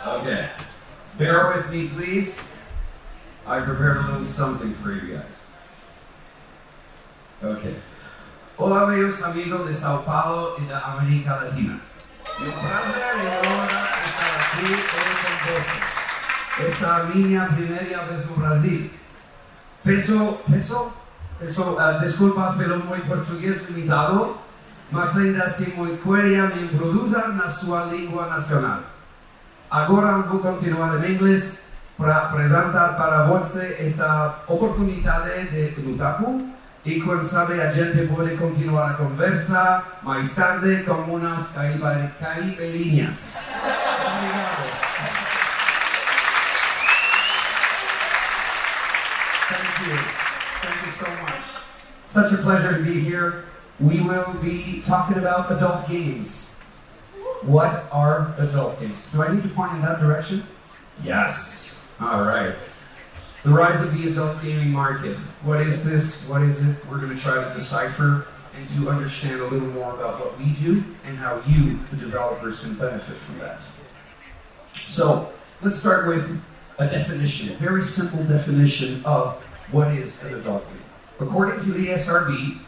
Okay. Bear with me, please. I prepared a little something for you guys. Okay. Hola, bellos amigos de Sao Paulo y de América Latina. Es un placer y honra estar aquí hoy con vos. Esta es mi primera vez en Brasil. Disculpas pelo meu português limitado, mas ainda assim muito queria me introduzir na sua língua nacional. Agora vou continuar em inglês para apresentar para você essa oportunidade de Nutaku e quem sabe a gente pode continuar a conversa mais tarde com umas caipirinhas. Obrigado. Thank you. Thank you so much. Such a pleasure to be here. We will be talking about adult games. What are adult games? Do I need to point in that direction? Yes. All right. The rise of the adult gaming market. What is this? What is it? We're going to try to decipher and to understand a little more about what we do and how you, the developers, can benefit from that. So, let's start with a definition, a very simple definition of what is an adult game. According to the ESRB,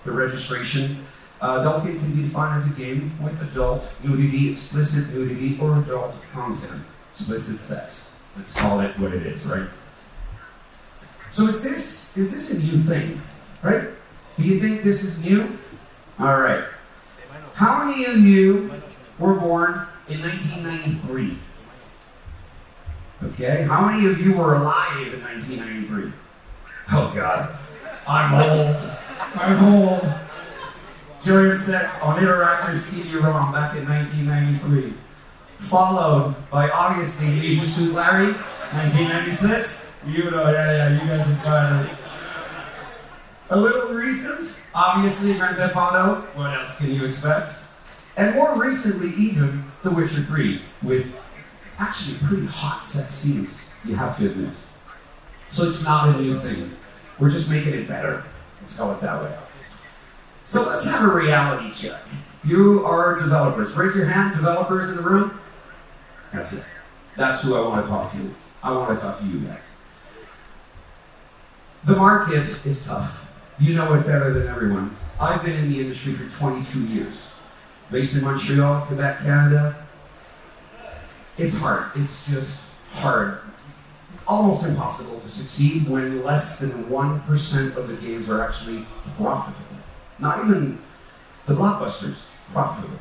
the registration, adult game can be defined as a game with adult nudity, explicit nudity, or adult content, explicit sex. Let's call it what it is, right? So is this a new thing, right? Do you think this is new? All right. How many of you were born in 1993? Okay. How many of you were alive in 1993? Oh God, I'm old. During sex on Interactive CD-ROM back in 1993. Followed by obviously Leisure Suit Larry, 1996. You know, yeah, you guys decided. A little recent, obviously Grand Theft Auto. What else can you expect? And more recently even, The Witcher 3, with actually pretty hot sex scenes, you have to admit. So it's not a new thing. We're just making it better. Let's call it that way. So let's have a reality check. You are developers. Raise your hand, developers in the room. That's it. That's who I want to talk to. I want to talk to you guys. The market is tough. You know it better than everyone. I've been in the industry for 22 years. Based in Montreal, Quebec, Canada. It's hard. It's just hard. Almost impossible to succeed when less than 1% of the games are actually profitable. Not even the blockbusters, profitable.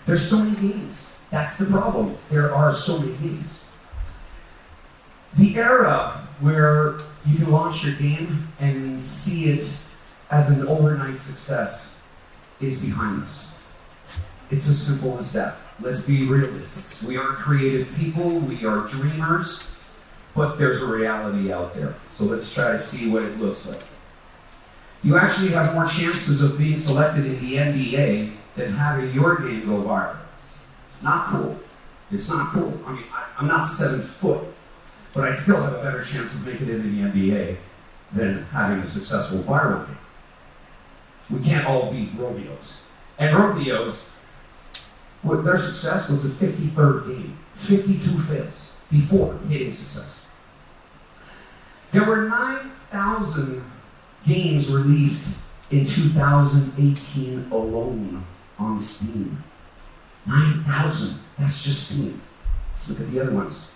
There's so many games. That's the problem. There are so many games. The era where you can launch your game and see it as an overnight success is behind us. It's as simple as that. Let's be realists. We are creative people, we are dreamers, but there's a reality out there. So let's try to see what it looks like. You actually have more chances of being selected in the NBA than having your game go viral. It's not cool. It's not cool. I mean, I'm not 7 foot, but I still have a better chance of making it in the NBA than having a successful viral game. We can't all be Romeos. And Romeos, their success was the 53rd game. 52 fails before hitting success. There were 9,000 games released in 2018 alone on Steam. 9,000. That's just Steam. Let's look at the other ones.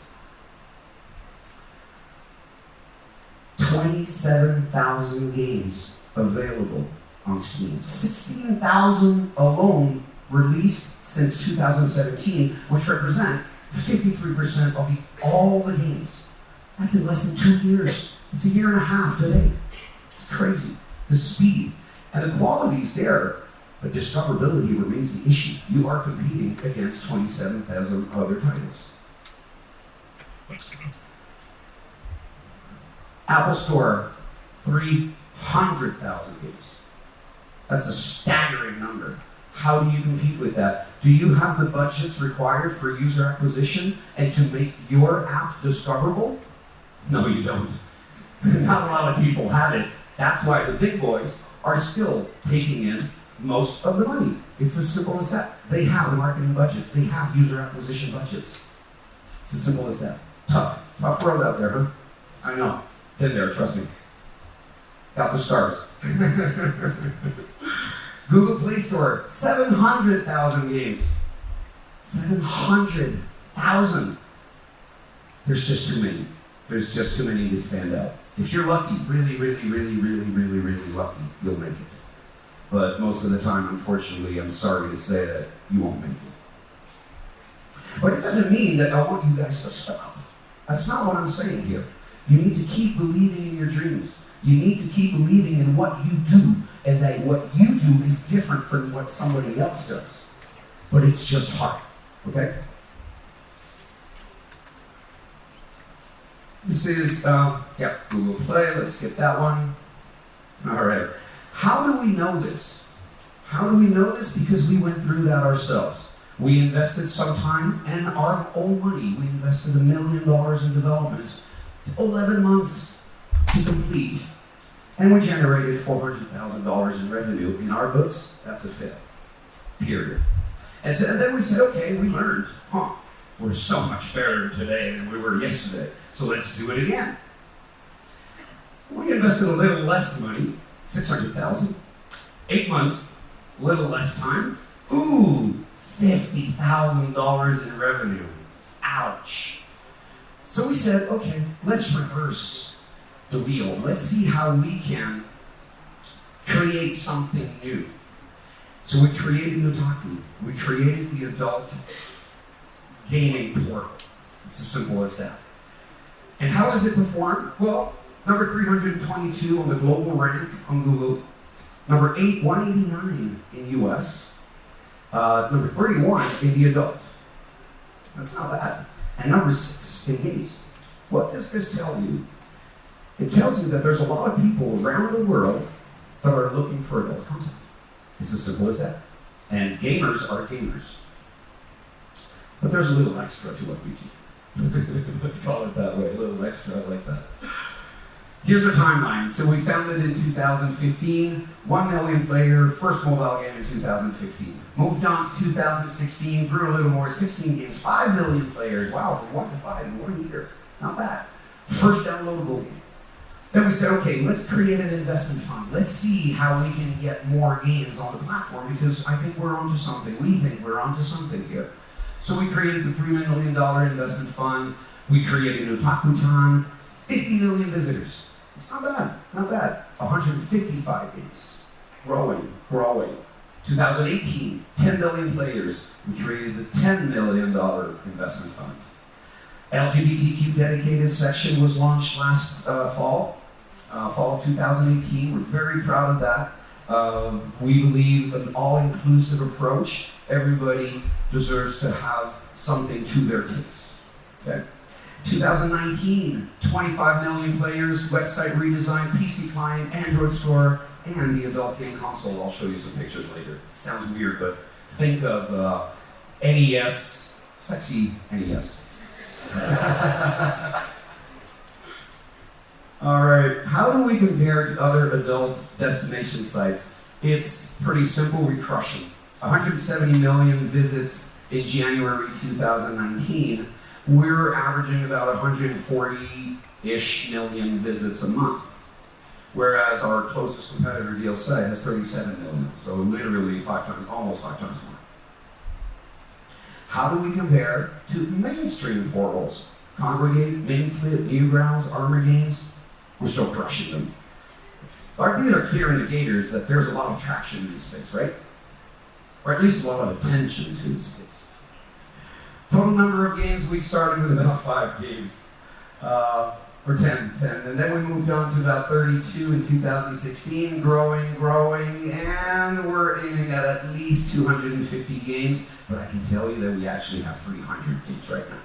27,000 games available on Steam. 16,000 alone released since 2017, which represent 53% of all the games. That's in less than 2 years. It's a year and a half today. It's crazy. The speed and the quality is there, but discoverability remains the issue. You are competing against 27,000 other titles. Apple Store, 300,000 games. That's a staggering number. How do you compete with that? Do you have the budgets required for user acquisition and to make your app discoverable? No, you don't. Not a lot of people have it. That's why the big boys are still taking in most of the money. It's as simple as that. They have the marketing budgets. They have user acquisition budgets. It's as simple as that. Tough world out there, huh? I know. Been there, trust me. Got the scars. Google Play Store, 700,000 games. 700,000. There's just too many. There's just too many to stand out. If you're lucky, really lucky, you'll make it. But most of the time, unfortunately, I'm sorry to say that you won't make it. But it doesn't mean that I want you guys to stop. That's not what I'm saying here. You need to keep believing in your dreams. You need to keep believing in what you do, and that what you do is different from what somebody else does. But it's just hard, okay? This is, Google Play. Let's skip that one. All right. How do we know this? How do we know this? Because we went through that ourselves. We invested some time and our own money. We invested $1 million in development, 11 months to complete, and we generated $400,000 in revenue. In our books, that's a fail, period. And then we said, okay, we learned, we're so much better today than we were yesterday, so let's do it again. We invested a little less money, $600,000, 8 months, a little less time. Ooh, $50,000 in revenue. Ouch. So we said, okay, let's reverse the wheel. Let's see how we can create something new. So we created Nutaku. We created the adult gaming portal. It's as simple as that. And how does it perform? Well, number 322 on the global rank on Google. Number 189 in US. Number 31 in the adult. That's not bad. And number 6 in games. What does this tell you? It tells you that there's a lot of people around the world that are looking for adult content. It's as simple as that. And gamers are gamers. But there's a little extra to what we do. Let's call it that way. A little extra, I like that. Here's our timeline. So we founded in 2015, 1 million player, first mobile game in 2015. Moved on to 2016, grew a little more, 16 games, 5 million players. Wow, from 1 to 5 in 1 year. Not bad. First downloadable game. Then we said, okay, let's create an investment fund. Let's see how we can get more games on the platform, because I think we're onto something. We think we're onto something here. So we created the $3 million investment fund. We created Nutaku Timeline, 50 million visitors. It's not bad, not bad. 155 games, growing. 2018, 10 million players. We created the $10 million investment fund. LGBTQ dedicated section was launched last fall of 2018. We're very proud of that. We believe an all-inclusive approach. Everybody deserves to have something to their taste. Okay. 2019, 25 million players, website redesign, PC client, Android store, and the adult game console. I'll show you some pictures later. It sounds weird, but think of NES, sexy NES. All right, how do we compare to other adult destination sites? It's pretty simple, we're crushing. 170 million visits in January 2019. We're averaging about 140-ish million visits a month, whereas our closest competitor, DLSite, has 37 million, so literally almost 5 times more. How do we compare to mainstream portals? Congregate, Miniclip, Newgrounds, Armor Games? We're still crushing them. These are clear indicators that there's a lot of traction in this space, right? Or at least a lot of attention to this space. Total number of games, we started with about 5 games, or 10, and then we moved on to about 32 in 2016, growing, and we're aiming at least 250 games, but I can tell you that we actually have 300 games right now.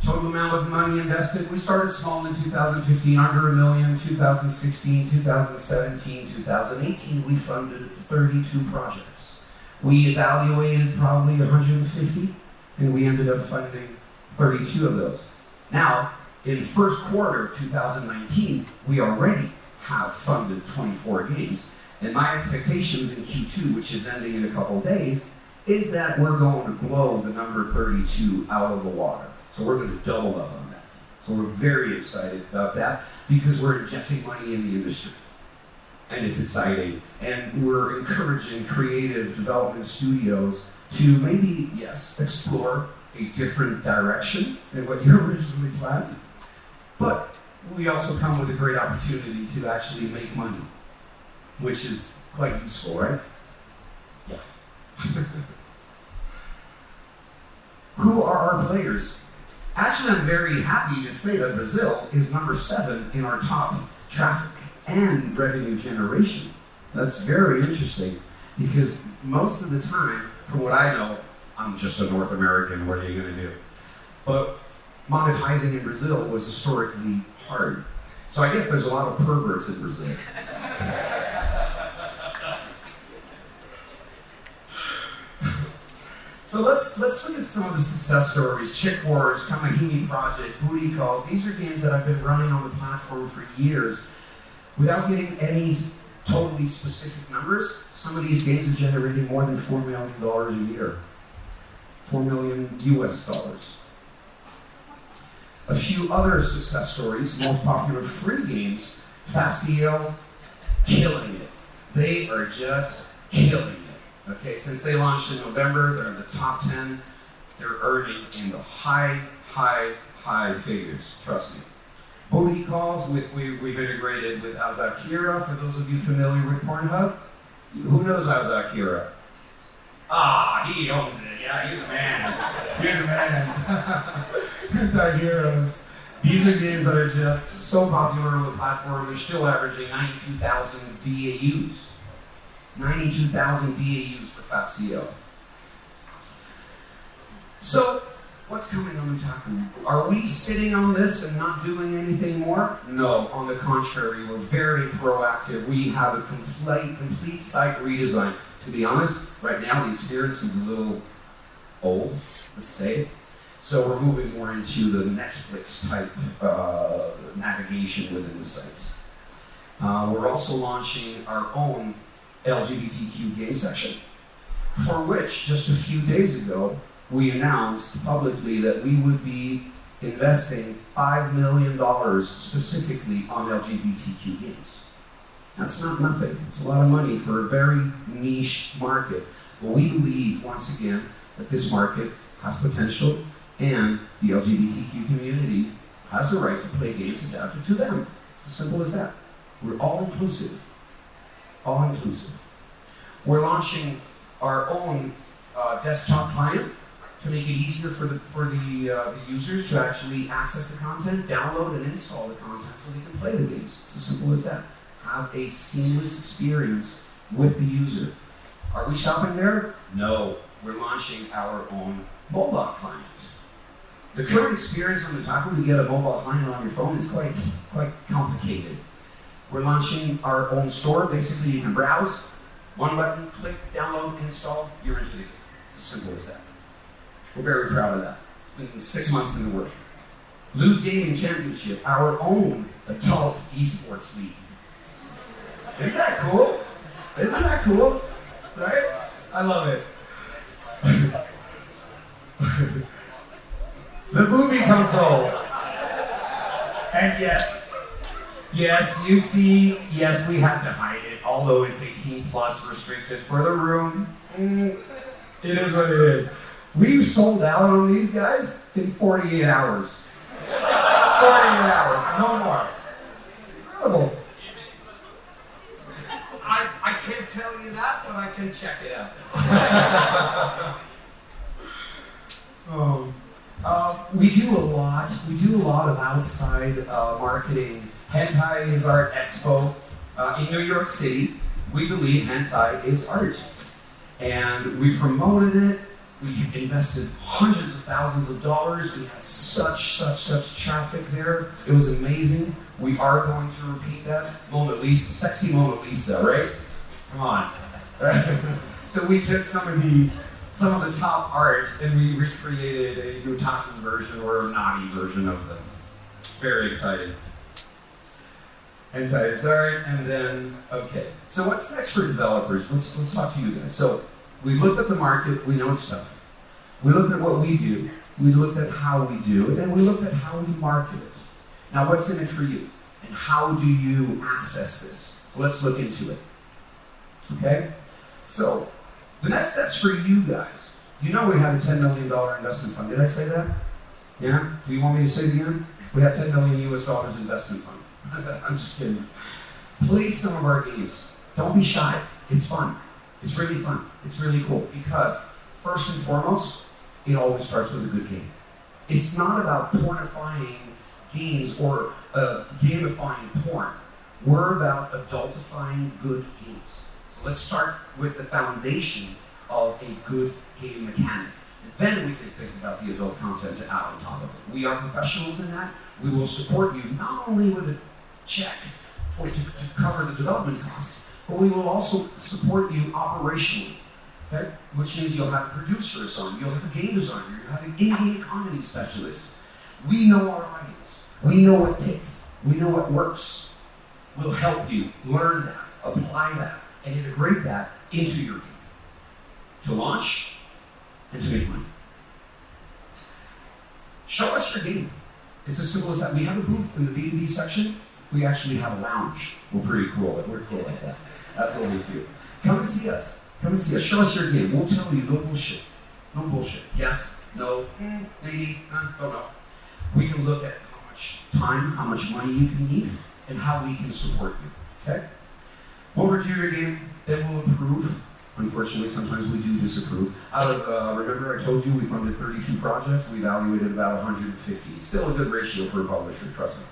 Total amount of money invested, we started small in 2015, under $1 million, 2016, 2017, 2018, we funded 32 projects. We evaluated probably 150, and we ended up funding 32 of those. Now, in first quarter of 2019, we already have funded 24 games, And my expectations in Q2, which is ending in a couple of days, is that we're going to blow the number 32 out of the water. So we're going to double up on that. So we're very excited about that because we're injecting money in the industry. And it's exciting. And we're encouraging creative development studios to maybe, yes, explore a different direction than what you originally planned. But we also come with a great opportunity to actually make money, which is quite useful, right? Yeah. Who are our players? Actually, I'm very happy to say that Brazil is number 7 in our top traffic and revenue generation. That's very interesting because most of the time, from what I know, I'm just a North American, what are you going to do? But monetizing in Brazil was historically hard. So I guess there's a lot of perverts in Brazil. So let's look at some of the success stories. Chick Wars, Kamahimi Project, Booty Calls. These are games that I've been running on the platform for years without getting any totally specific numbers. Some of these games are generating more than $4 million a year. $4 million US dollars. A few other success stories, most popular free games, FAP CEO, killing it. They are just killing it. Okay, since they launched in November, they're in the top 10. They're earning in the high figures, trust me. Booty Calls, we've integrated with Azakira, for those of you familiar with Pornhub. Who knows Azakira? Ah, he owns it. Yeah, you're the man. You're the man. Anti-heroes. These are games that are just so popular on the platform. They're still averaging 92,000 DAUs. 92,000 DAUs for FAP CEO. So, what's coming on Nutaku? Are we sitting on this and not doing anything more? No, on the contrary, we're very proactive. We have a complete site redesign. To be honest, right now the experience is a little old, let's say. So we're moving more into the Netflix type navigation within the site. We're also launching our own LGBTQ game section, for which just a few days ago we announced publicly that we would be investing $5 million specifically on LGBTQ games. That's not nothing. It's a lot of money for a very niche market. But we believe, once again, that this market has potential and the LGBTQ community has the right to play games adapted to them. It's as simple as that. We're all inclusive. All inclusive. We're launching our own desktop client to make it easier for the users to actually access the content, download and install the content so they can play the games. It's as simple as that. Have a seamless experience with the user. Are we stopping there? No. We're launching our own mobile client. The current experience on Nutaku to get a mobile client on your phone is quite complicated. We're launching our own store. Basically, you can browse, one button, click, download, install, you're into the game. It's as simple as that. We're very proud of that. It's been 6 months in the work. Lewd Gaming Championship, our own adult esports league. Isn't that cool? Isn't that cool? Right? I love it. The movie console. And yes, you see, yes, we had to hide it, although it's 18 plus restricted for the room. It is what it is. We sold out on these guys in 48 hours. 48 hours, no more. It's incredible. I can't tell you that, but I can check it out. We do a lot. We do a lot of outside marketing. Hentai is our expo in New York City. We believe hentai is art, and we promoted it. We invested hundreds of thousands of dollars. We had such traffic there. It was amazing. We are going to repeat that. Mona Lisa, sexy Mona Lisa, right? Come on. Right? So we took some of the top art and we recreated a Nutaku version or a naughty version of them. It's very exciting. Sorry, and then, okay. So what's next for developers? Let's talk to you guys. So we've looked at the market, we know it's tough. We looked at what we do, we looked at how we do it, and we looked at how we market it. Now what's in it for you? And how do you access this? Let's look into it. Okay? So, the next steps for you guys. You know we have a $10 million investment fund. Did I say that? Yeah? Do you want me to say it again? We have $10 million US dollars investment fund. I'm just kidding. Play some of our games. Don't be shy. It's fun. It's really fun. It's really cool. Because, first and foremost, it always starts with a good game. It's not about pornifying games or gamifying porn. We're about adultifying good games. So let's start with the foundation of a good game mechanic. And then we can think about the adult content to add on top of it. We are professionals in that. We will support you not only with a check to cover the development costs, but we will also support you operationally. Okay? Which means you'll have a producer assigned, you'll have a game designer, you'll have an in-game economy specialist. We know our audience. We know what ticks. We know what works. We'll help you learn that, apply that, and integrate that into your game to launch and to make money. Show us your game. It's as simple as that. We have a booth in the B2B section. We actually have a lounge. We're pretty cool. We're cool like that. That's what we do. Come and see us. Come and see us. Show us your game. We'll tell you no bullshit. No bullshit. Yes, no, maybe, don't know. We can look at how much time, how much money you can need, and how we can support you. Okay? We'll review your game, then we'll approve. Unfortunately, sometimes we do disapprove. Out of, remember I told you we funded 32 projects, we evaluated about 150. It's still a good ratio for a publisher, trust me.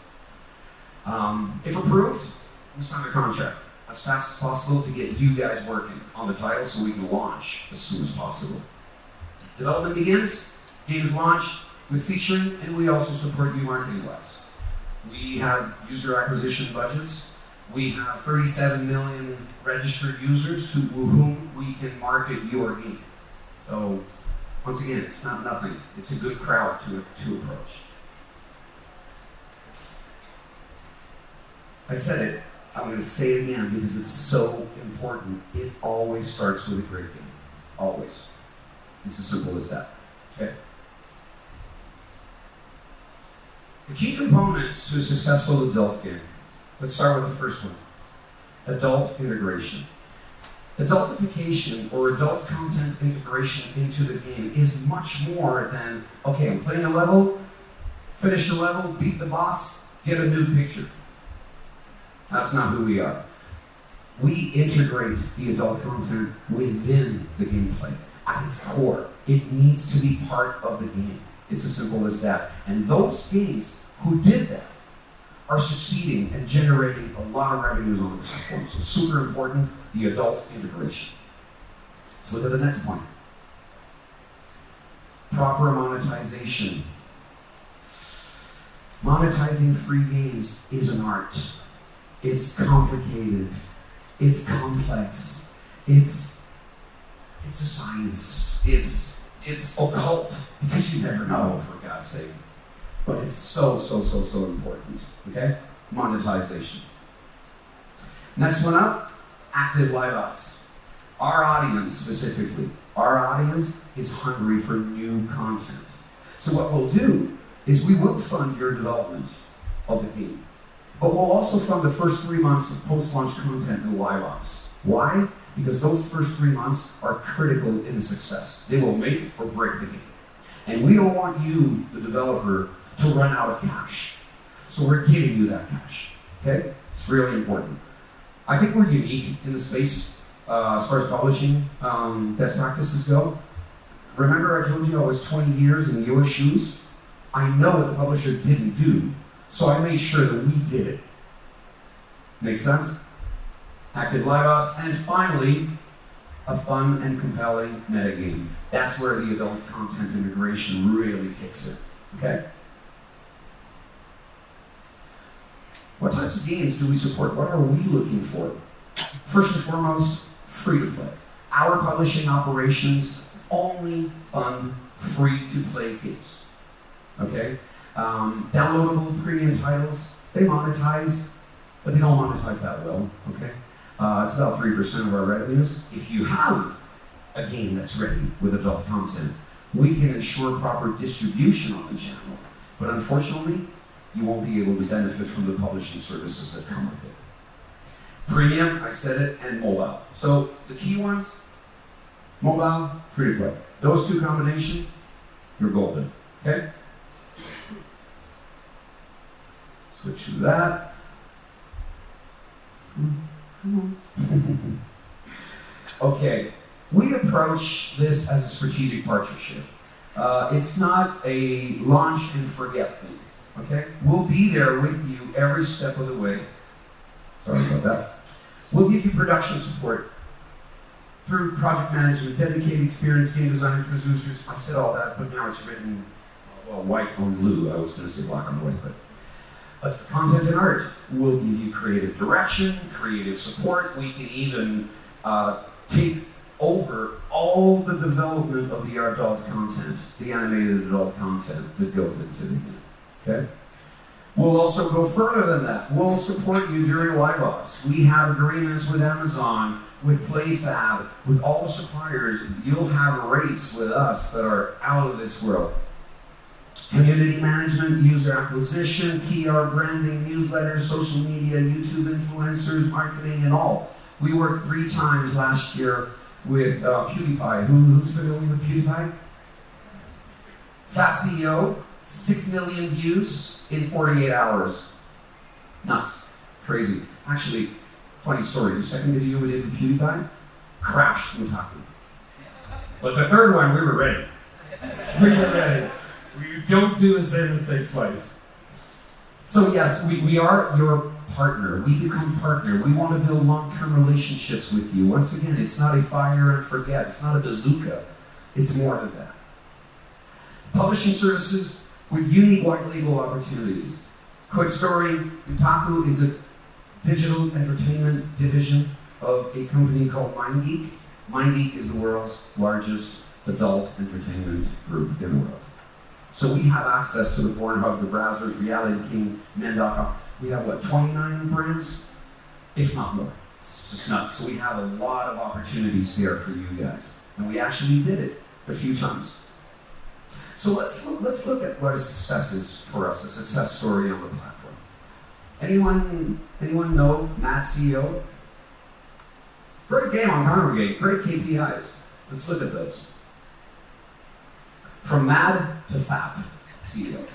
If approved, we sign a contract as fast as possible to get you guys working on the title so we can launch as soon as possible. Development begins, game is launched with featuring, and we also support you marketing-wise. We have user acquisition budgets. We have 37 million registered users to whom we can market your game. So, once again, it's not nothing. It's a good crowd to approach. I said it. I'm going to say it again because it's so important. It always starts with a great game. Always. It's as simple as that. Okay? The key components to a successful adult game. Let's start with the first one. Adult integration. Adultification or adult content integration into the game is much more than, okay, I'm playing a level, finish the level, beat the boss, get a new picture. That's not who we are. We integrate the adult content within the gameplay. At its core, it needs to be part of the game. It's as simple as that. And those games who did that are succeeding and generating a lot of revenues on the platform. So super important, the adult integration. Let's look at the next point. Proper monetization. Monetizing free games is an art. It's complicated. It's complex. It's a science. It's occult, because you never know, for God's sake. But it's so important, okay? Monetization. Next one up, active live ops. Our audience, specifically, our audience is hungry for new content. So what we'll do is we will fund your development of the game. But we'll also fund the first 3 months of post-launch content in live ops. Why? Because those first 3 months are critical in the success. They will make or break the game. And we don't want you, the developer, to run out of cash. So we're giving you that cash. Okay? It's really important. I think we're unique in the space as far as publishing best practices go. Remember I told you I was 20 years in your shoes? I know what the publishers didn't do, so I made sure that we did it. Make sense? Active live ops, and finally, a fun and compelling metagame. That's where the adult content integration really kicks in. Okay? What types of games do we support? What are we looking for? First and foremost, free to play. Our publishing operations only fund free to play games. Okay? Downloadable premium titles, they monetize but they don't monetize that well, okay? It's about 3% of our revenues. If you have a game that's ready with adult content, we can ensure proper distribution on the channel, but unfortunately, you won't be able to benefit from the publishing services that come with it. Premium, I said it, and mobile. So the key ones, mobile, free to play. Those two combination, you're golden, okay? Switch to that. Okay, we approach this as a strategic partnership. It's not a launch and forget thing, okay? We'll be there with you every step of the way. Sorry about that. We'll give you production support through project management, dedicated experienced game designers, producers. I said all that, but now it's written, well, white on blue. I was going to say black on white, but content and art will give you creative direction, creative support. We can even take over all the development of the adult content, the animated adult content that goes into the game, okay? We'll also go further than that. We'll support you during live ops. We have agreements with Amazon, with PlayFab, with all the suppliers. You'll have rates with us that are out of this world. Community management, user acquisition, PR, branding, newsletters, social media, YouTube influencers, marketing, and all. We worked 3 times last year with PewDiePie. Who's familiar with PewDiePie? FAP CEO, 6 million views in 48 hours. Nuts. Crazy. Actually, funny story. The second video we did with PewDiePie crashed Nutaku. But the third one, we were ready. We were ready. We don't do the same mistake twice. So yes, we are your partner. We become partner. We want to build long-term relationships with you. Once again, it's not a fire and forget. It's not a bazooka. It's more than that. Publishing services with unique white label opportunities. Quick story, Nutaku is a digital entertainment division of a company called MindGeek. MindGeek is the world's largest adult entertainment group in the world. So we have access to the Pornhubs, the Brazzers, Reality King, Men.com. We have, 29 brands? If not more. It's just nuts. So we have a lot of opportunities there for you guys. And we actually did it a few times. So let's look at what a success is for us, a success story on the platform. Anyone know FAP CEO? Great game on Congregate, great KPIs. Let's look at those. From MAD to FAP CEO.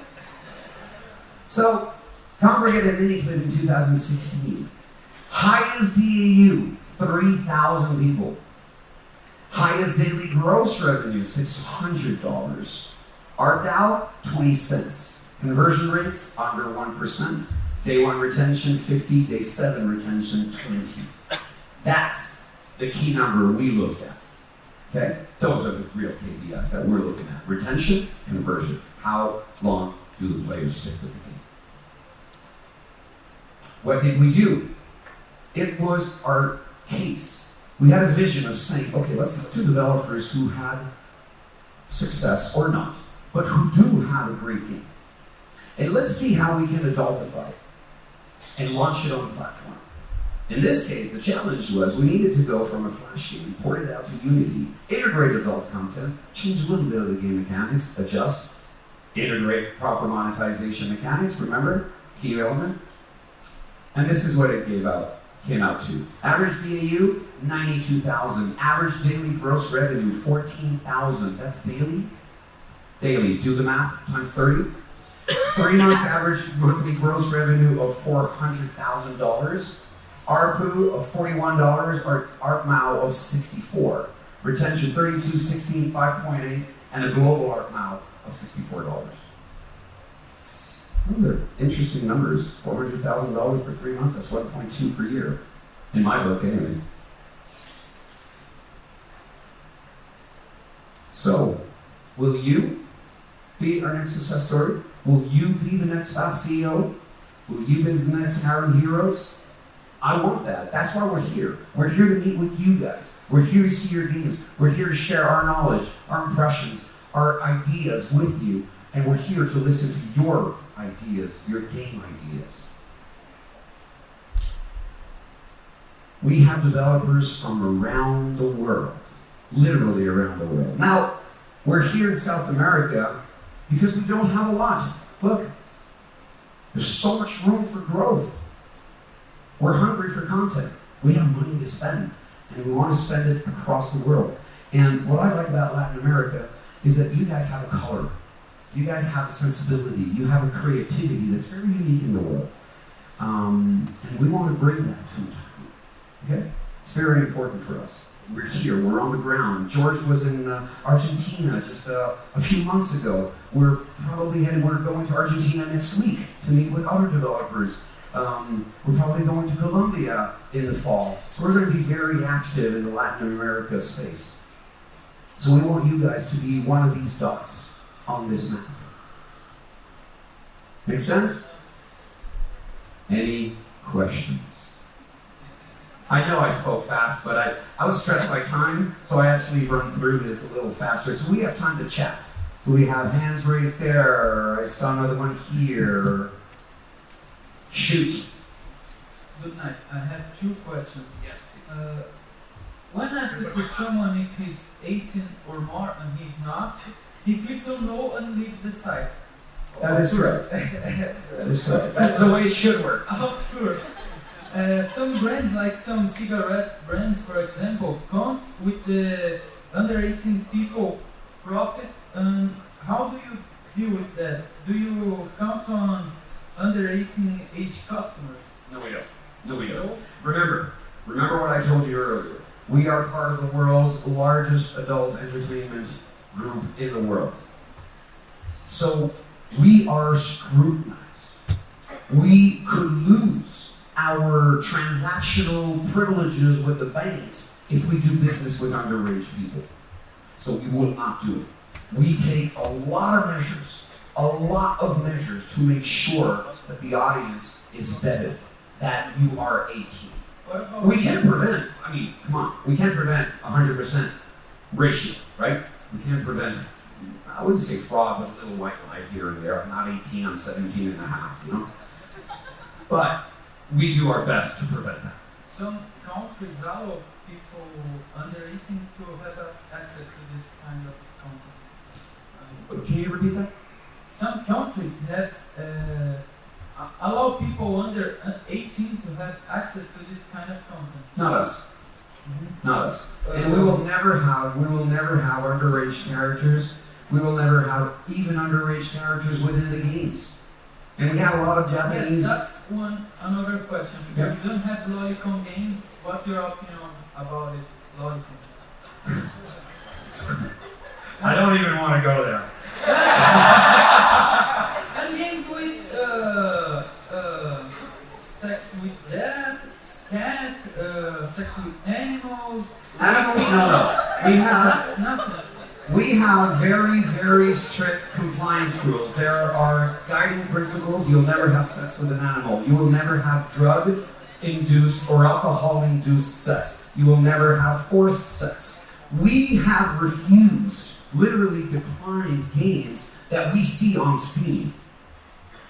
So, Congregate and Miniclip in 2016. Highest DAU, 30,000 people. Highest daily gross revenue, $600. ARPDAU, 20 cents. Conversion rates, under 1%. Day 1 retention, 50. Day 7 retention, 20. That's the key number we looked at. Okay? Those are the real KPIs that we're looking at. Retention, conversion. How long do the players stick with the game? What did we do? It was our case. We had a vision of saying, okay, let's look to developers who had success or not, but who do have a great game. And let's see how we can adultify it and launch it on the platform. In this case, the challenge was we needed to go from a Flash game, port it out to Unity, integrate adult content, change a little bit of the game mechanics, adjust, integrate proper monetization mechanics, remember, key element. And this is what it came out to. Average DAU, 92,000. Average daily gross revenue, 14,000. That's daily? Daily. Do the math, times 30. 3 months average monthly gross revenue of $400,000. ARPU of $41, or ARPMAU of 64. Retention 32, 16, 5.8, and a global ARPMAU of $64. Those are interesting numbers. $400,000 for 3 months, that's 1.2 per year. In my book, anyways. So, will you be our next success story? Will you be the next FAP CEO? Will you be the next Harem Heroes? I want that. That's why we're here. We're here to meet with you guys. We're here to see your games. We're here to share our knowledge, our impressions, our ideas with you. And we're here to listen to your ideas, your game ideas. We have developers from around the world, literally around the world. Now, we're here in South America because we don't have a lot. Look, there's so much room for growth. We're hungry for content. We have money to spend, and we want to spend it across the world. And what I like about Latin America is that you guys have a color. You guys have a sensibility. You have a creativity that's very unique in the world. And we want to bring that to Nutaku. Okay? It's very important for us. We're here. We're on the ground. George was in Argentina just a few months ago. We're going to Argentina next week to meet with other developers. We're probably going to Colombia in the fall. So we're going to be very active in the Latin America space. So we want you guys to be one of these dots on this map. Make sense? Any questions? I know I spoke fast, but I was stressed by time, so I actually run through this a little faster. So we have time to chat. So we have hands raised there. I saw another one here. Shoot. Good night. I have two questions. Yes, please. When asked to someone if he's 18 or more and he's not, he clicks on no and leaves the site. That is correct. That is correct. That's the way it should work. Of course. Some brands, like some cigarette brands, for example, come with the under 18 people profit. And how do you deal with that? Do you count on under 18 age customers? No, we don't. No, we don't. Remember what I told you earlier. We are part of the world's largest adult entertainment group in the world. So we are scrutinized. We could lose our transactional privileges with the banks if we do business with underage people. So we will not do it. We take a lot of measures to make sure that the audience is vetted, that you are 18. We can't prevent, come on, we can't prevent 100% ratio, right? We can't prevent, I wouldn't say fraud, but a little white lie here and there. I'm not 18, I'm 17 and a half, you know? But we do our best to prevent that. Some countries allow people under 18 to have access to this kind of content. Can you repeat that? Some countries have allow people under 18 to have access to this kind of content. Not us. Mm-hmm. Not us. And we will never have underage characters. We will never have even underage characters within the games. And we have a lot of Japanese. Yes, that's another question. Yeah. You don't have Lolicon games. What's your opinion about it, Lolicon? I don't even want to go there. And games with sex with cat, sex with animals. Animals, no. Nothing. We have very, very strict compliance rules. There are guiding principles. You'll never have sex with an animal. You will never have drug-induced or alcohol-induced sex. You will never have forced sex. We have refused, literally declined games that we see on Steam.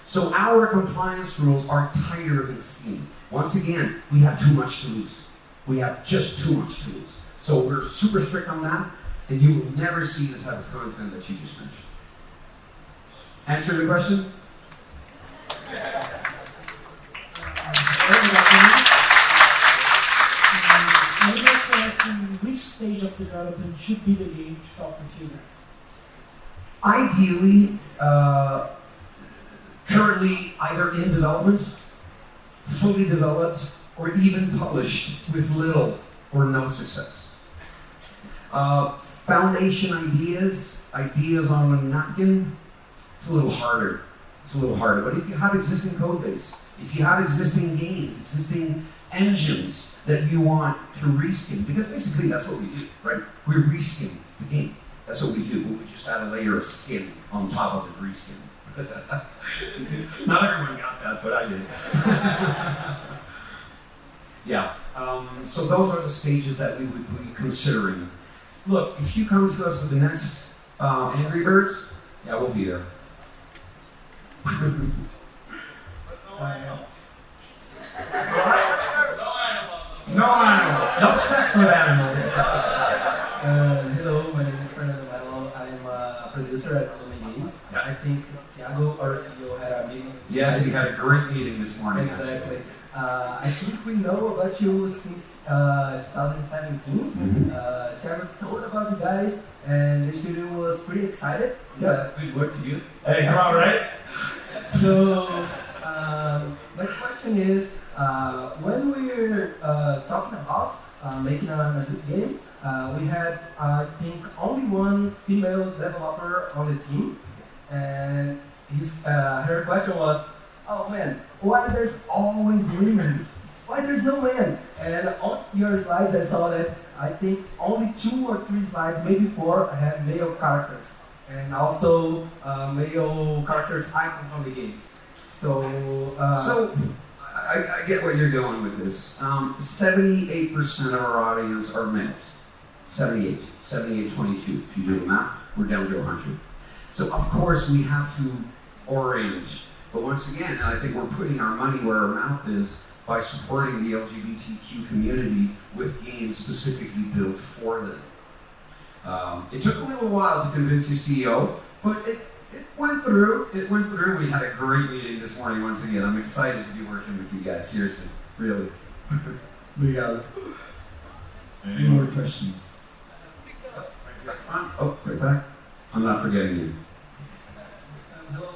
So our compliance rules are tighter than Steam. Once again, we have too much to lose. We have just too much to lose. So we're super strict on that, and you will never see the type of content that you just mentioned. Answer the question? I would like to ask you which stage of development should be the game to talk with you guys? Ideally, currently either in development, fully developed, or even published with little or no success. Foundation ideas on a napkin, it's a little harder. But if you have existing code base, if you have existing games, existing engines that you want to reskin, because basically that's what we do, right? We reskin the game. That's what we do. We just add a layer of skin on top of the reskin. Not everyone got that, but I did. Yeah. So those are the stages that we would be considering. Look, if you come to us with the next Angry Birds, yeah, we'll be there. No animals. No sex with animals. Hello, my name is Fernando Melo. I'm a producer at Lumen Games. Yeah. I think Thiago, our CEO, had a meeting. Yes, we had a great meeting this morning. Exactly. I think we know about you since 2017. Thiago told about you guys, and the studio was pretty excited. It's a good word to use. Hey, come on, right? So, my question is, when we're talking about making a good game, we had, I think, only one female developer on the team, and her question was, oh man, why there's always women? Why there's no men? And on your slides I saw that I think only 2 or 3 slides, maybe 4, had male characters. And also male characters icon from the games. So I get what you're going with this. 78% of our audience are males. 78, 22. If you do the math, we're down to 100. So of course we have to orient. But once again, I think we're putting our money where our mouth is by supporting the LGBTQ community with games specifically built for them. It took a little while to convince your CEO, but it went through. It went through. We had a great meeting this morning once again. I'm excited to be working with you guys, seriously, really. Obrigado. Any more questions? Oh, right back. I'm not forgetting you. Hello,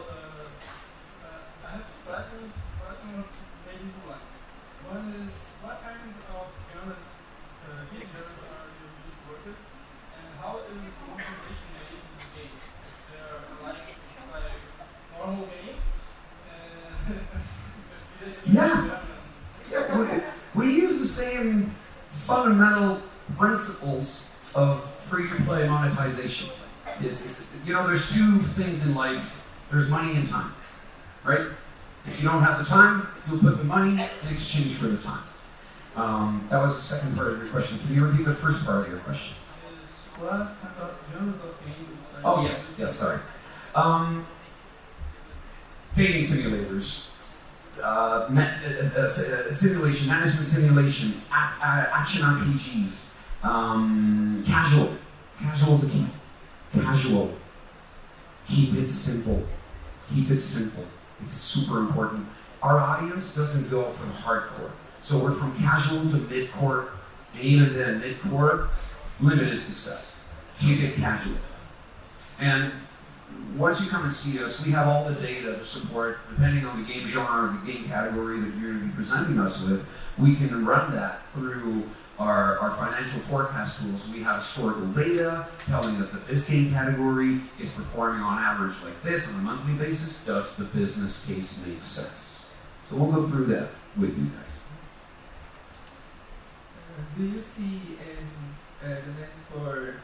I have 2 questions. First one is maybe one. One is, what kinds of genres, game genres are you used to work with? And how is monetization made in these games? They're like normal games? Yeah. We use the same fundamental principles of free-to-play monetization. It's there's 2 things in life. There's money and time, right? If you don't have the time, you'll put the money in exchange for the time. That was the second part of your question. Can you repeat the first part of your question? What kind of genres of games? Oh, yes, sorry. Dating simulators, simulation, management simulation, action RPGs, casual. Casual is the key. Casual. Keep it simple. Keep it simple. It's super important. Our audience doesn't go from hardcore. So we're from casual to mid-core, and even then mid-core, limited success. Keep it casual. And once you come and see us, we have all the data to support, depending on the game genre or the game category that you're going to be presenting us with, we can run that through our financial forecast tools. We have historical data telling us that this game category is performing on average like this on a monthly basis. Does the business case make sense? So we'll go through that with you guys. Do you see any demand for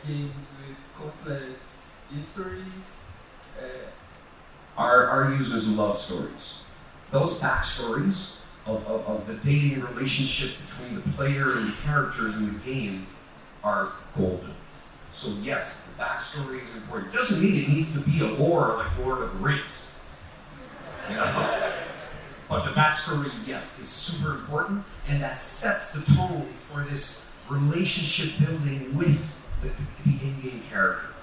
games with complex histories? Our users love stories. Those backstories of the dating relationship between the player and the characters in the game are golden. So yes, the backstory is important. Doesn't mean it needs to be a lore like Lord of the Rings. But the backstory, yes, is super important, and that sets the tone for this relationship building with the in-game character.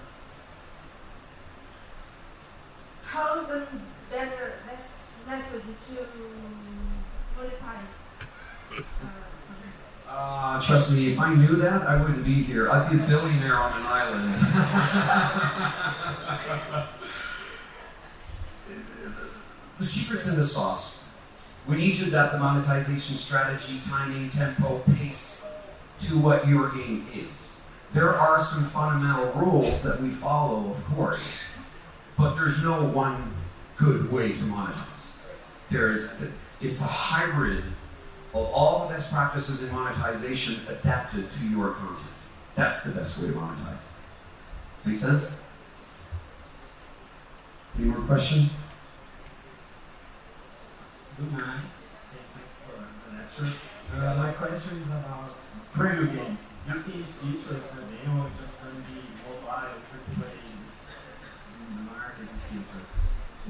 How is the best method to monetize? Trust me, if I knew that, I wouldn't be here. I'd be a billionaire on an island. The secret's in the sauce. We need to adapt the monetization strategy, timing, tempo, pace to what your game is. There are some fundamental rules that we follow, of course, but there's no one good way to monetize. It's a hybrid of all the best practices in monetization adapted to your content. That's the best way to monetize. Make sense? Any more questions? Good night. Thank you for the lecture. My question is about premium games. Do you see future for them or just going to be mobile, free-to-play in the market in the future?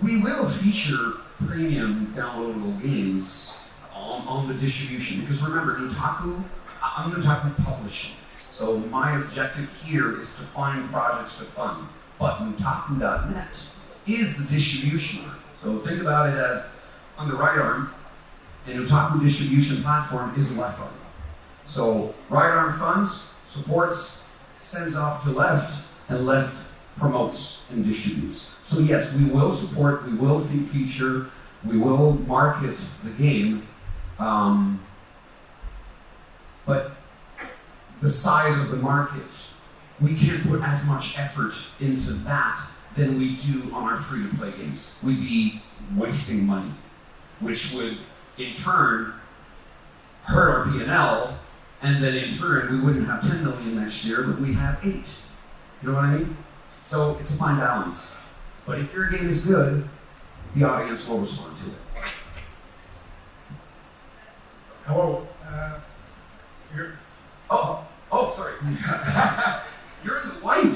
We will feature premium downloadable games on on the distribution. Because remember, I'm Nutaku Publishing. So my objective here is to find projects to fund. But Nutaku.net is the distribution arm. So think about it as on the right arm, the Nutaku distribution platform is the left arm. So right arm funds, supports, sends off to left, and left promotes and distributes. So yes, we will support, we will feature, we will market the game, but the size of the market, we can't put as much effort into that than we do on our free-to-play games. We'd be wasting money, which would in turn hurt our P&L, and then in turn we wouldn't have 10 million next year, but we'd have 8. You know what I mean? So it's a fine balance. But if your game is good, the audience will respond to it. Hello. Sorry. You're in the white.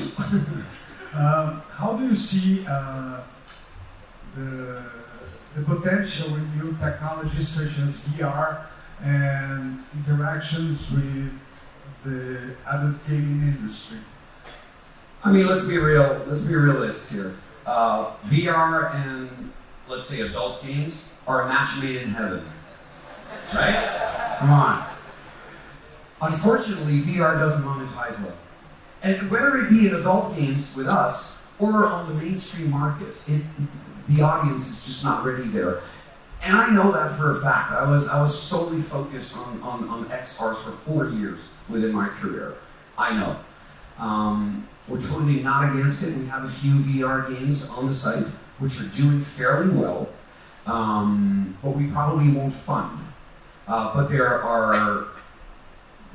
How do you see the potential in new technologies such as VR and interactions with the adult gaming industry? I mean, let's be realists here. VR and, let's say, adult games are a match made in heaven. Right? Come on. Unfortunately, VR doesn't monetize well. And whether it be in adult games with us or on the mainstream market, the audience is just not ready there. And I know that for a fact. I was solely focused on XRs for 4 years within my career. I know. We're totally not against it. We have a few VR games on the site which are doing fairly well, but we probably won't fund. But there are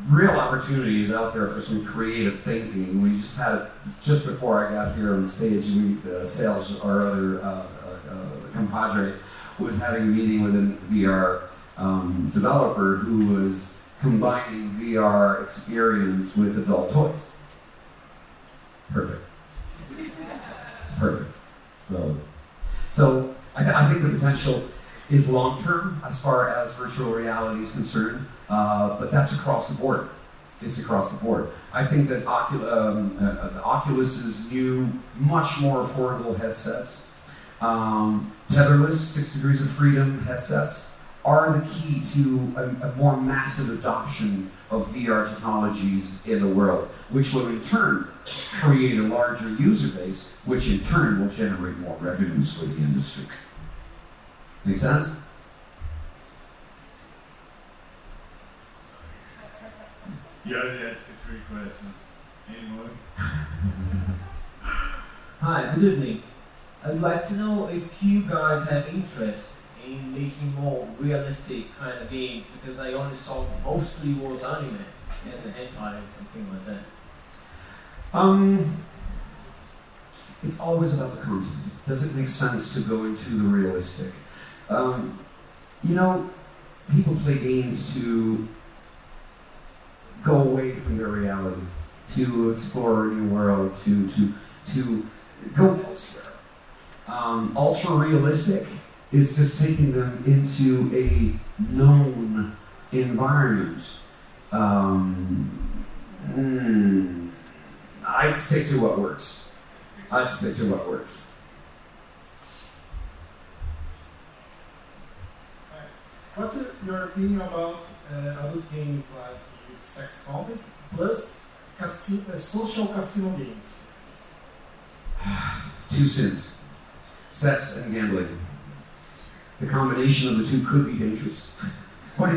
real opportunities out there for some creative thinking. We just had, just before I got here on stage, sales, our other compadre, was having a meeting with a VR developer who was combining VR experience with adult toys. Perfect. It's perfect. So I think the potential is long-term as far as virtual reality is concerned, but that's across the board. It's across the board. I think that Oculus's new, much more affordable headsets, tetherless 6 degrees of freedom headsets, are the key to a more massive adoption of VR technologies in the world, which will in turn create a larger user base, which in turn will generate more revenues for the industry. Make sense? You already asked 3 questions. Any more? Hi, good evening. I'd like to know if you guys have interest in making more realistic kind of games, because I only saw mostly was anime and hentai or something like that. It's always about the content. Does it make sense to go into the realistic? People play games to go away from their reality, to explore a new world, to go elsewhere. Ultra realistic is just taking them into a known environment. I'd stick to what works. What's your opinion about adult games like sex content plus social casino games? 2 sins: sex and gambling. The combination of the two could be dangerous, or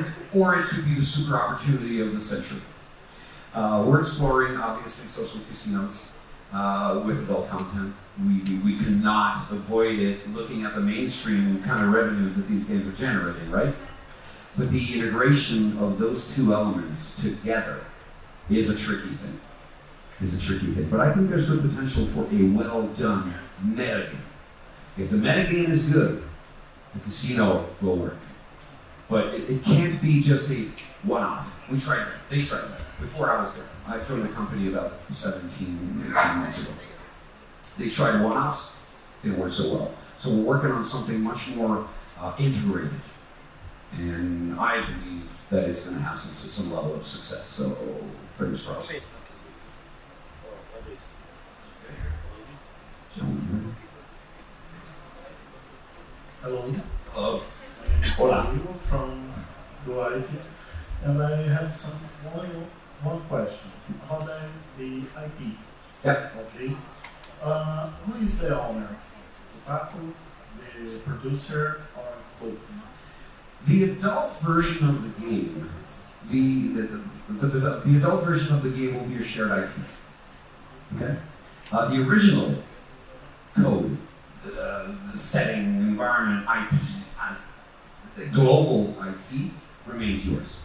it could be the super opportunity of the century. We're exploring, obviously, social casinos with adult content. We cannot avoid it looking at the mainstream kind of revenues that these games are generating, right? But the integration of those two elements together is a tricky thing. But I think there's good potential for a well-done metagame. If the metagame is good, the casino will work. But it can't be just a one-off. They tried that. Before I was there. I joined the company about 17, 18 months ago. They tried one-offs, didn't work so well. So we're working on something much more integrated. And I believe that it's going to have some level of success. So, fingers crossed. Hello. Hello. My name is Hola. Rodrigo from Lewd, and I have only one question about the IP. Yep. Okay. Who is the owner? Nutaku, the producer, or both? The adult version of the game, the adult version of the game will be a shared IP. Okay. The original code, the setting, environment, IP as the global IP remains yours.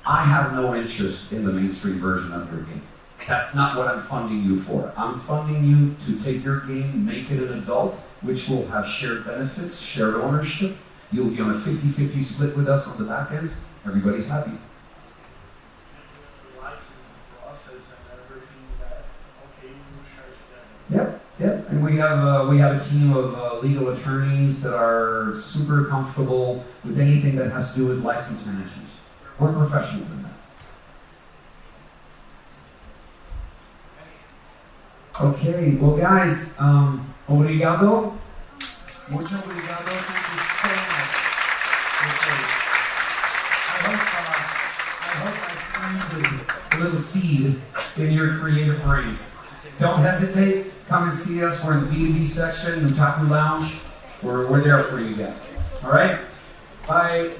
I have no interest in the mainstream version of your game. That's not what I'm funding you for. I'm funding you to take your game, make it an adult, which will have shared benefits, shared ownership. You'll be on a 50-50 split with us on the back end. Everybody's happy. The license process and everything that, okay, we'll share together. Yep. And we have a team of legal attorneys that are super comfortable with anything that has to do with license management. We're professionals in that. Okay, well guys, obrigado. Mucho obrigado. Thank you so much. Okay. I hope I planted a little seed in your creative brains. Don't hesitate. Come and see us. We're in the B2B section, Nutaku Lounge. We're there for you guys. All right? Bye.